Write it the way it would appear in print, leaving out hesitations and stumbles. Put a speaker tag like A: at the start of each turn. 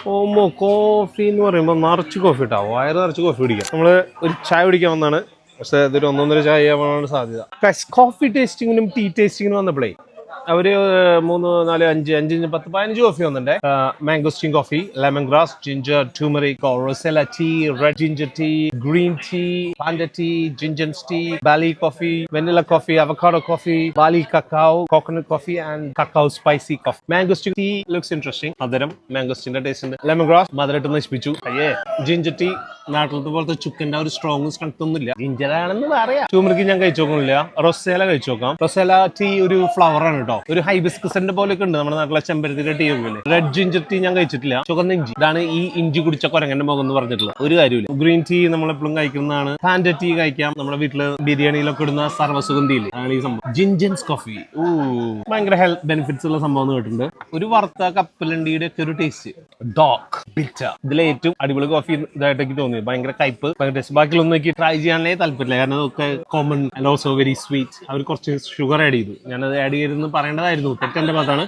A: ഓമോ coffee എന്ന് പറയുമ്പോൾ നിറച്ച് കോഫി ഇട്ടാ വയറ് നിറച്ച് കോഫി കുടിക്കാം. നമ്മള് ഒരു ചായ കുടിക്കാൻ വന്നാണ്, പക്ഷെ ഇതൊരു ഒന്നൊന്നര ചായ ആവാനാണ് സാധ്യത. കോഫി ടേസ്റ്റിങ്ങിനും ടീ ടേസ്റ്റിങ്ങിനും വന്നപ്പോഴേ അവര് 3, 4, 5, 5, 10, 15 കോഫി വന്നിട്ടുണ്ട്. Mangosteen coffee, lemon grass, ginger, turmeric, rosella tea, red ginger tea, green tea, panda tea, ginger tea, Bali coffee, vanilla coffee, avocado coffee, Bali cacao, coconut coffee and cacao spicy coffee. Mangosteen tea looks interesting. മധുരം മാംഗോസ്റ്റീന്റെ taste ഉണ്ട്. Lemon grass മധുരമായിട്ട് നശിപ്പിച്ചു. അയ്യേ. Ginger tea നാട്ടിലത്തെ പോലത്തെ ചുക്കന്റെ ഒരു strong strength ഒന്നുമില്ല, ജിഞ്ചർ ആണെന്ന് പറയാം. ടൂമറിക് ഞാൻ കഴിച്ചു നോക്കുന്നില്ല. റൊസേല കഴിച്ചു നോക്കാം. റൊസേല ടീ ഒരു ഫ്ലവർ ആണ് കേട്ടോ, ഒരു ഹൈബിസ്കസിന്റെ പോലെയൊക്കെ ഉണ്ട് നമ്മുടെ നാട്ടിലെ ചെമ്പരത്തിന്റെ ടീ ഒക്കെ. റെഡ് ജിഞ്ചർ ടീ ഞാൻ കഴിച്ചിട്ടില്ല. ചുവന്ന ഇഞ്ചി, ഇതാണ് ഈ ഇഞ്ചി കുടിച്ച കൊരങ്ങന്റെ മുഖം എന്ന് പറഞ്ഞിട്ടുള്ള ഒരു കാര്യമില്ല. ഗ്രീൻ ടീ നമ്മളെപ്പോഴും കഴിക്കുന്നതാണ്. പാൻഡ ടീ കഴിക്കാം, നമ്മുടെ വീട്ടില് ബിരിയാണിയിലൊക്കെ ഇടുന്ന സർവ്വസുഗന്ധിയില്ലേ, അതാണ് ഈ സംഭവം. ജിഞ്ചൻസ് കോഫി ഭയങ്കര ഹെൽത്ത് ബെനിഫിറ്റ്സ് ഉള്ള സംഭവം എന്ന് കേട്ടിട്ടുണ്ട്. ഒരു വറുത്ത കപ്പലണ്ടിയുടെ ഒക്കെ ഒരു ടേസ്റ്റ്. ഡോക്ക് ബിറ്റർ ഇതിലെ ഏറ്റവും അടിപൊളി കോഫി ഇതായിട്ടൊക്കെ തോന്നി. ഭയങ്കര കയ്പ്, ഭയങ്കര ടേസ്റ്റ്. ബാക്കിയൊന്നും എനിക്ക് ട്രൈ ചെയ്യാനേ താല്പര്യമില്ല, കാരണം അതൊക്കെ common and also very sweet. അവർ കുറച്ച് ഷുഗർ ആഡ് ചെയ്തു. ഞാനത് ആഡ് ചെയ്തെന്ന് പറയേണ്ടതായിരുന്നു, തെറ്റെന്റെ ഭാഗത്താണ്.